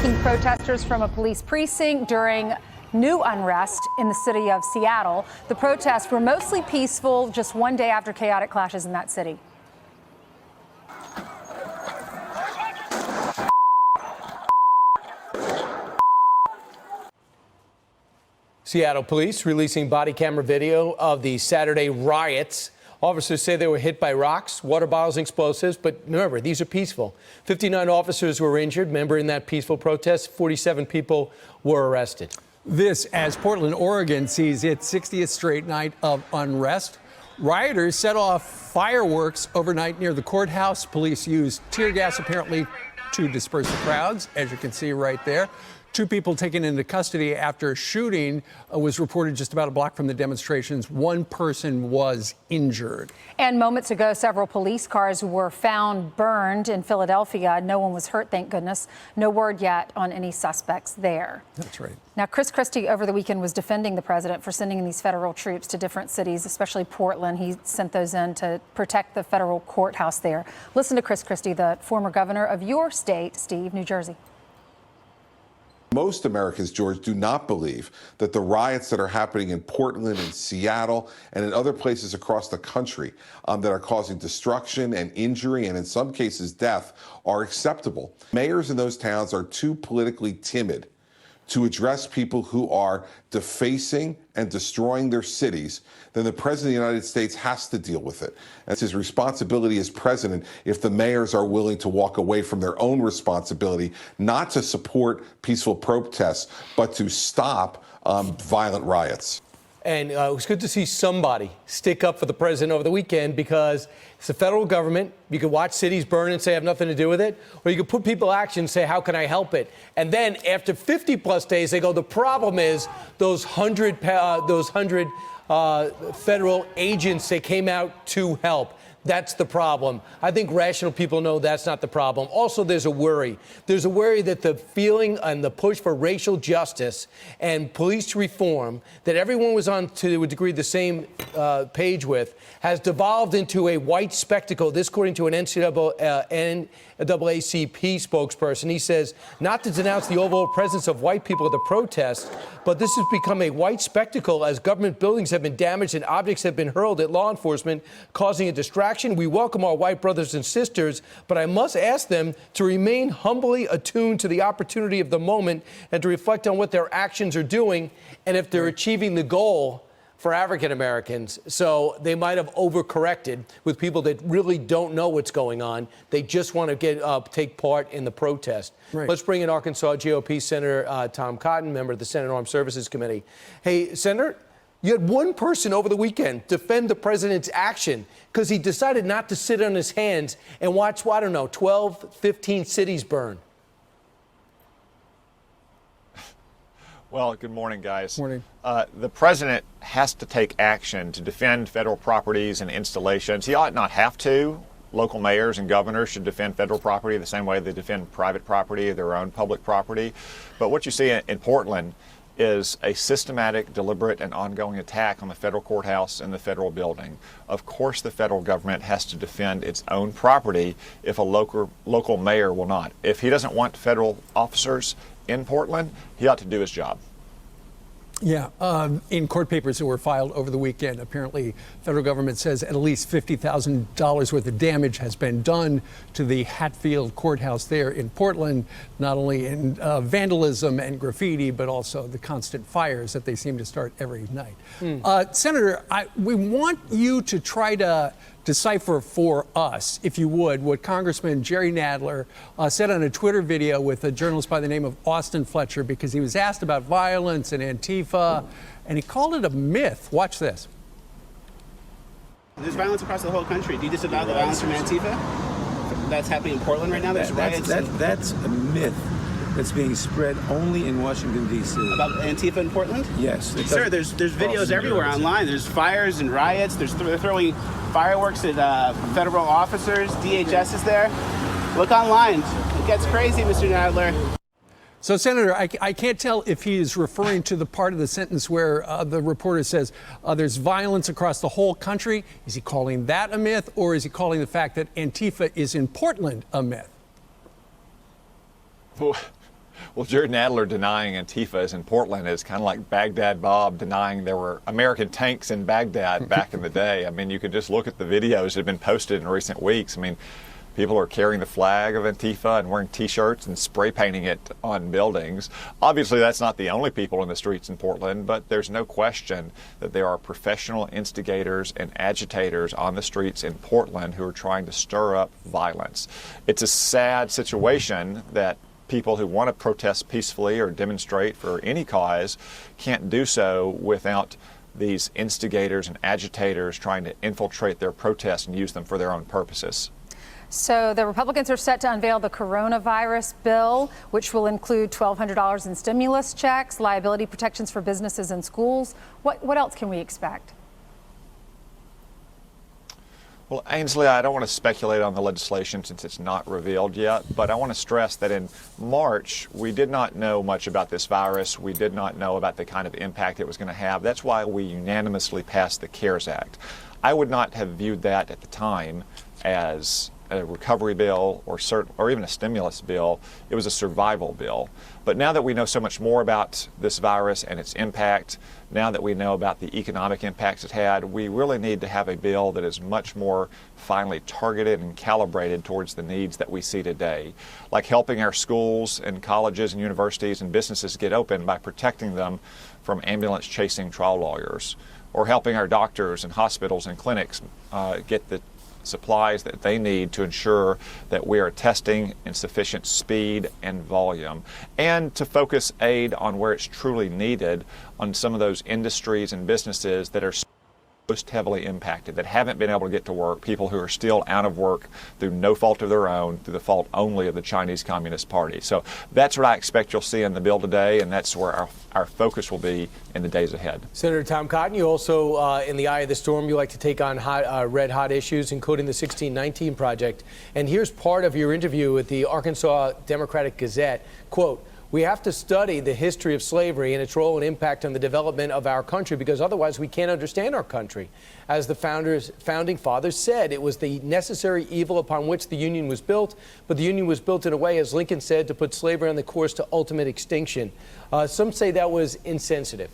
releasing protesters from a police precinct during new unrest in the city of Seattle. The protests were mostly peaceful just one day after chaotic clashes in that city. Seattle police releasing body camera video of the Saturday riots. Officers say they were hit by rocks, water bottles, and explosives. But remember, these are peaceful. 59 officers were injured. Remember, in that peaceful protest, 47 people were arrested. This as Portland, Oregon sees its 60th straight night of unrest. Rioters set off fireworks overnight near the courthouse. Police used tear gas apparently to disperse the crowds, as you can see right there. 2 people taken into custody after a shooting was reported just about a block from the demonstrations. 1 person was injured. And moments ago, several police cars were found burned in Philadelphia. No one was hurt, thank goodness. No word yet on any suspects there. That's right. Now, Chris Christie over the weekend was defending the president for sending these federal troops to different cities, especially Portland. He sent those in to protect the federal courthouse there. Listen to Chris Christie, the former governor of your state, Steve, New Jersey. Most Americans, George, do not believe that the riots that are happening in Portland and Seattle and in other places across the country that are causing destruction and injury and in some cases death are acceptable. Mayors in those towns are too politically timid to address people who are defacing and destroying their cities, then the President of the United States has to deal with it. It's his responsibility as president if the mayors are willing to walk away from their own responsibility, not to support peaceful protests, but to stop violent riots. And it was good to see somebody stick up for the president over the weekend, because it's the federal government. You could watch cities burn and say I have nothing to do with it, or you could put people in action and say, how can I help it? And then after 50 plus days, they go, the problem is those 100 federal agents that came out to help. That's the problem. I think rational people know that's not the problem. Also, there's a worry. There's a worry that the feeling and the push for racial justice and police reform that everyone was on, to a degree, the same page with, has devolved into a white spectacle. This, according to an NAACP spokesperson. He says not to denounce the overall presence of white people at the protest, but this has become a white spectacle as government buildings have been damaged and objects have been hurled at law enforcement, causing a distraction. We welcome our white brothers and sisters, but I must ask them to remain humbly attuned to the opportunity of the moment and to reflect on what their actions are doing and if they're achieving the goal for African Americans. So they might have overcorrected with people that really don't know what's going on. They just want to take part in the protest. Right. Let's bring in Arkansas GOP Senator Tom Cotton, member of the Senate Armed Services Committee. Hey, Senator, you had one person over the weekend defend the president's action because he decided not to sit on his hands and watch, well, I don't know, 12, 15 cities burn. Well, good morning, guys. Morning. The president has to take action to defend federal properties and installations. He ought not have to. Local mayors and governors should defend federal property the same way they defend private property, their own public property. But what you see in Portland is a systematic, deliberate, and ongoing attack on the federal courthouse and the federal building. Of course, the federal government has to defend its own property if a local mayor will not. If he doesn't want federal officers in Portland, he ought to do his job. Yeah, in court papers that were filed over the weekend, apparently federal government says at least $50,000 worth of damage has been done to the Hatfield courthouse there in Portland, not only in vandalism and graffiti, but also the constant fires that they seem to start every night. Senator, we want you to try to decipher for us, if you would, what Congressman Jerry Nadler said on a Twitter video with a journalist by the name of Austin Fletcher, because he was asked about violence and Antifa, and he called it a myth. Watch this. There's violence across the whole country. Do you disavow the violence from Antifa that's happening in Portland right now? There's riots. That's a myth that's being spread only in Washington, D.C. About Antifa in Portland? Yes. Sir, there's videos everywhere online. There's fires and riots. They're throwing fireworks at federal officers. DHS is there. Look online. It gets crazy, Mr. Nadler. So, Senator, I can't tell if he is referring to the part of the sentence where the reporter says there's violence across the whole country. Is he calling that a myth, or is he calling the fact that Antifa is in Portland a myth? Well, Jared Nadler denying Antifa is in Portland is kind of like Baghdad Bob denying there were American tanks in Baghdad back in the day. I mean, you could just look at the videos that have been posted in recent weeks. I mean, people are carrying the flag of Antifa and wearing T-shirts and spray painting it on buildings. Obviously, that's not the only people in the streets in Portland, but there's no question that there are professional instigators and agitators on the streets in Portland who are trying to stir up violence. It's a sad situation that people who want to protest peacefully or demonstrate for any cause can't do so without these instigators and agitators trying to infiltrate their protests and use them for their own purposes. So the Republicans are set to unveil the coronavirus bill, which will include $1,200 in stimulus checks, liability protections for businesses and schools. What else can we expect? Well, Ainsley, I don't want to speculate on the legislation since it's not revealed yet, but I want to stress that in March, we did not know much about this virus. We did not know about the kind of impact it was going to have. That's why we unanimously passed the CARES Act. I would not have viewed that at the time as a recovery bill or even a stimulus bill. It was a survival bill. But now that we know so much more about this virus and its impact, now that we know about the economic impacts it had, we really need to have a bill that is much more finely targeted and calibrated towards the needs that we see today, like helping our schools and colleges and universities and businesses get open by protecting them from ambulance-chasing trial lawyers, or helping our doctors and hospitals and clinics get the supplies that they need to ensure that we are testing in sufficient speed and volume, and to focus aid on where it's truly needed on some of those industries and businesses that are most heavily impacted, that haven't been able to get to work, people who are still out of work through no fault of their own, through the fault only of the Chinese Communist Party. So that's what I expect you'll see in the bill today, and that's where our focus will be in the days ahead. Senator Tom Cotton, you also, in the eye of the storm, you like to take on red-hot issues, including the 1619 Project. And here's part of your interview with the Arkansas Democratic Gazette. Quote, "We have to study the history of slavery and its role and impact on the development of our country, because otherwise we can't understand our country. As the founding fathers said, it was the necessary evil upon which the Union was built, but the Union was built in a way, as Lincoln said, to put slavery on the course to ultimate extinction." Some say that was insensitive.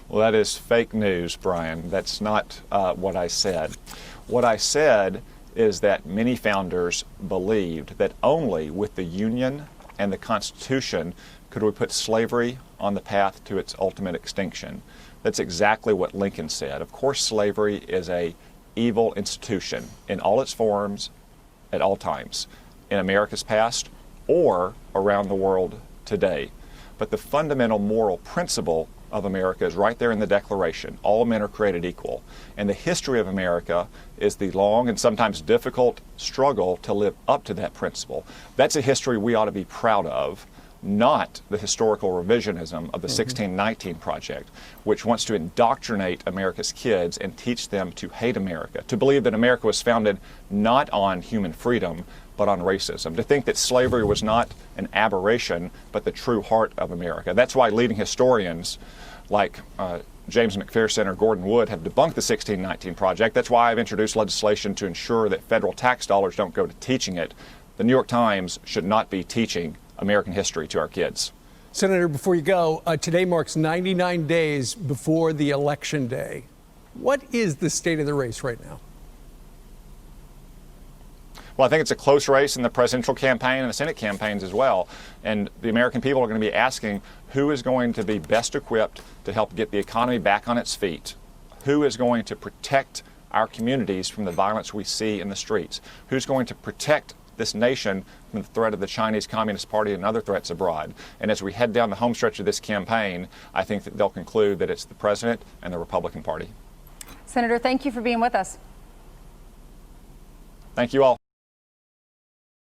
Well, that is fake news, Brian. That's not what I said. What I said is that many founders believed that only with the Union and the Constitution could we put slavery on the path to its ultimate extinction. That's exactly what Lincoln said. Of course, slavery is an evil institution in all its forms at all times, in America's past or around the world today. But the fundamental moral principle of America is right there in the Declaration. All men are created equal. And the history of America is the long and sometimes difficult struggle to live up to that principle. That's a history we ought to be proud of, not the historical revisionism of the 1619 Project, which wants to indoctrinate America's kids and teach them to hate America, to believe that America was founded not on human freedom, but on racism, to think that slavery was not an aberration, but the true heart of America. That's why leading historians like James McPherson or Gordon Wood have debunked the 1619 Project. That's why I've introduced legislation to ensure that federal tax dollars don't go to teaching it. The New York Times should not be teaching American history to our kids. Senator, before you go, today marks 99 days before the election day. What is the state of the race right now? Well, I think it's a close race in the presidential campaign and the Senate campaigns as well. And the American people are going to be asking who is going to be best equipped to help get the economy back on its feet? Who is going to protect our communities from the violence we see in the streets? Who's going to protect this nation from the threat of the Chinese Communist Party and other threats abroad? And as we head down the home stretch of this campaign, I think that they'll conclude that it's the president and the Republican Party. Senator, thank you for being with us. Thank you all.